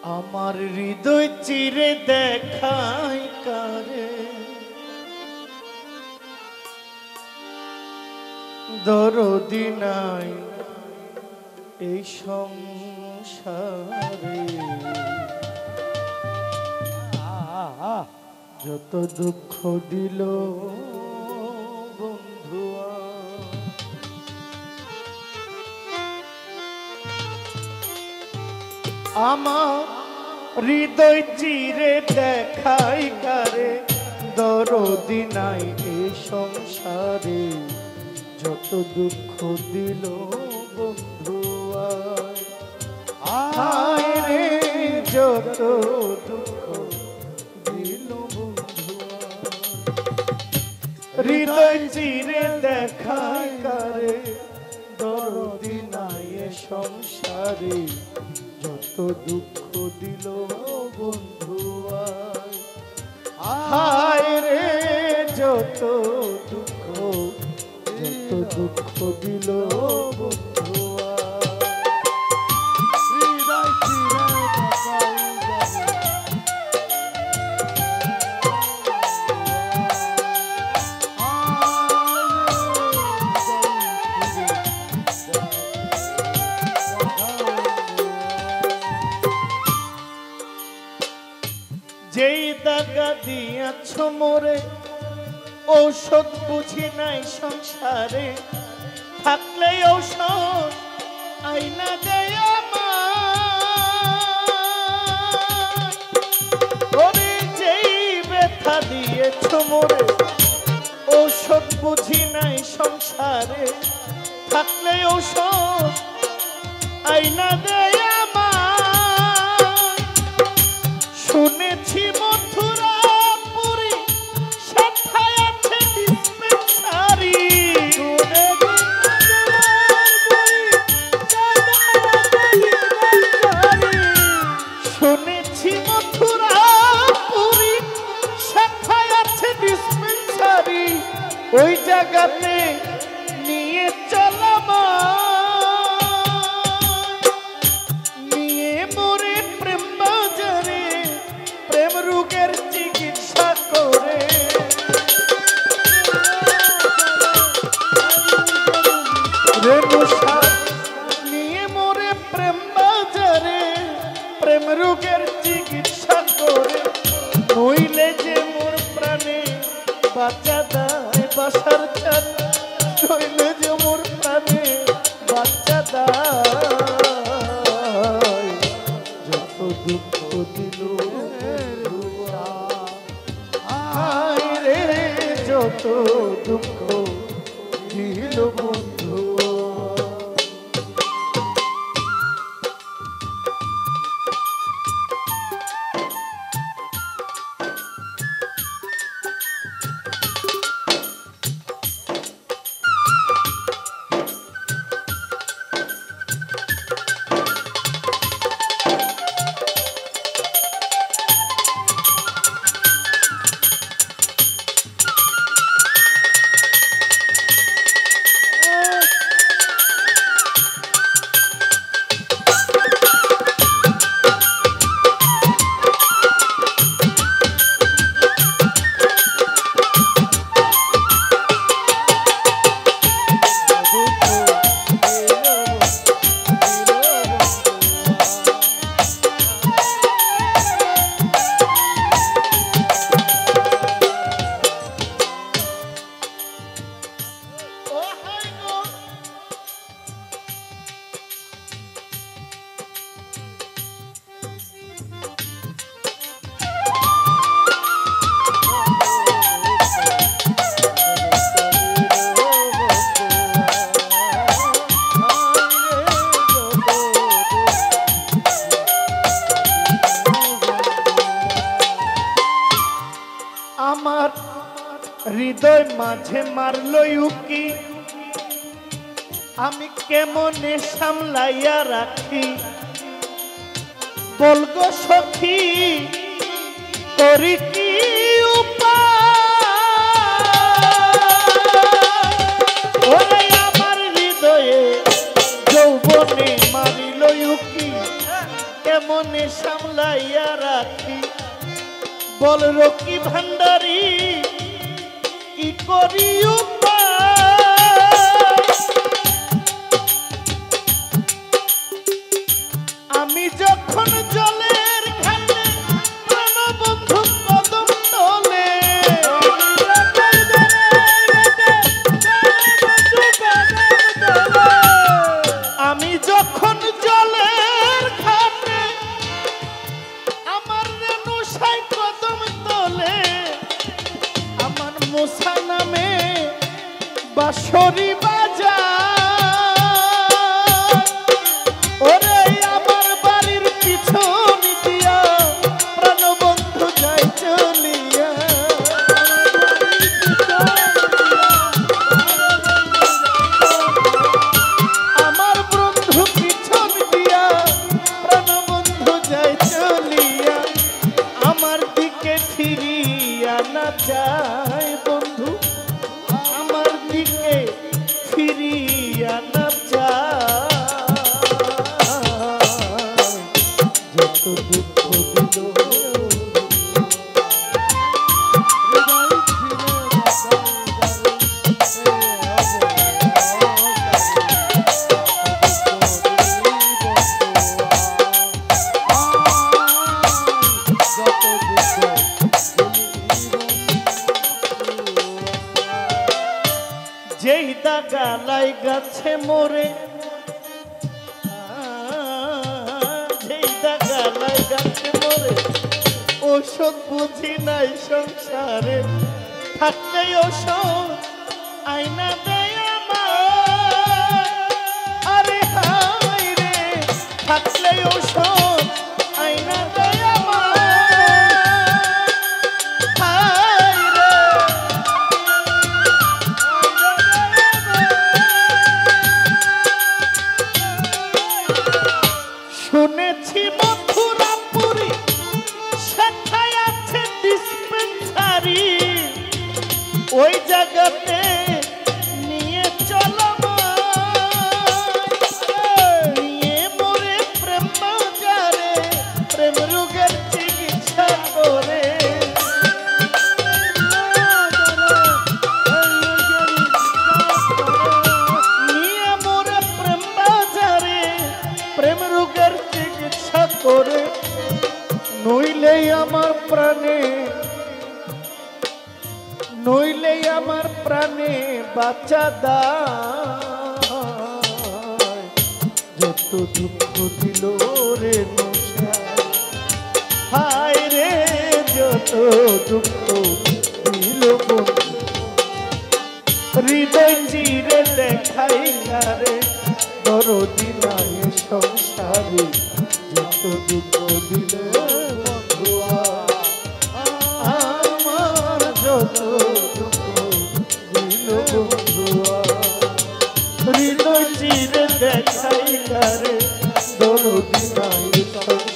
আমার হৃদয় চিরে দেখাই কারে দরদি নাই এই সংসারে যত দুঃখ দিল বন্ধুয়া আমার হৃদয় চিরে দেখাই কারে দরদি নাই এই সংসারে যত দুঃখ দিল বন্ধুয়া আয় রে যত দুঃখ দিল বন্ধুয়া হৃদয় চিরে দেখাই কারে দরদি নাই এই সংসারে যত দুঃখ দিল বন্ধুয়া হায় রে যত দুঃখ দিল বন্ধুয়া হৃদয় চিরে যেই দাগা দিয়াছ মোরে ঔষধ বুঝি নাই সংসারে থাকলে ঔষধ আইনা দেয় ওরে যেই ব্যথা দিয়েছ মোরে ঔষধ বুঝি নাই সংসারে থাকলে ঔষধ আইনা দেয় শুনেছি মথুরাপুরী সেথায় আছে ডিসপেন্সারি শুনেছি মথুরাপুরী সেথায় আছে ডিসপেন্সারি ওই জায়গাতে নিয়ে চলামা রোগের চিকিৎসা করে নিয়ে মোরে প্রেম বাজারে প্রেম রোগের চিকিৎসা করে নইলে যে মোর প্রাণে বাচ্চা দায় বাসার চান নইলে যে মোর প্রাণে বাচ্চা দায় যত দুঃখ দিল যত দুঃখ দিল বন্ধু আমার হৃদয় মাঝে মারলো উকি আমি কেমনে সামলাইয়া রাখি বলগো সখী করি কি উপায় আমার হৃদয়ে যৌবনে মারিল উকি কেমনে সামলাইয়া রাখি বল রকি ভান্ডারি কি করি আমি যখন জলের ঘাটে প্রাণবন্ধু কদম তলে আমি যখন জলের ঘাটে আমার রেণু সাই কদম তলে আমার মোসা নামে বাঁশরি বাজা ওরে আমার বাড়ির পিছন দিয়া প্রাণবন্ধু যাই চলিয়া আমার বন্ধু পিছন দিয়া প্রাণবন্ধু যাই চলিয়া আমার দিকে ফিরিয়া না যায় বন্ধু আমার দিকে ফিরিয়া না যায় যত দুঃখ দিল যেই দাগা লাই গাছে মোরে যেই দাগা লাই গাছে মোরে ওষুধ বুঝি নাই সংসারে থাকলে ওষুধ আইনা দেয় আমার আরে হাই রে থাকলে ওষুধ আইনা দেয় আমার শুনেছি মথুরাপুরি সেথায় আছে ডিসপেন্সারি ওই জায়গাতে নিয়ে চলো নিয়ে মোরে প্রেম বাজারে প্রেম রোগের চিকিৎসা করে নিয়ে মোরে প্রেম বাজারে প্রেম রোগের চিকিৎসা করে নইলে আমার প্রাণে বাঁচা দায় যত দুঃখ দিল রে নশায় হায় রে যত দুঃখ দিল বন্ধু হৃদয় চিরে দেখাইলা রে দরদি নাই সংসারে যত দুঃখ দিলে বন্ধুয়া আমার যত দুঃখ দিল বন্ধুয়া হৃদয় চিরে দেখাইলা রে দরদি নাই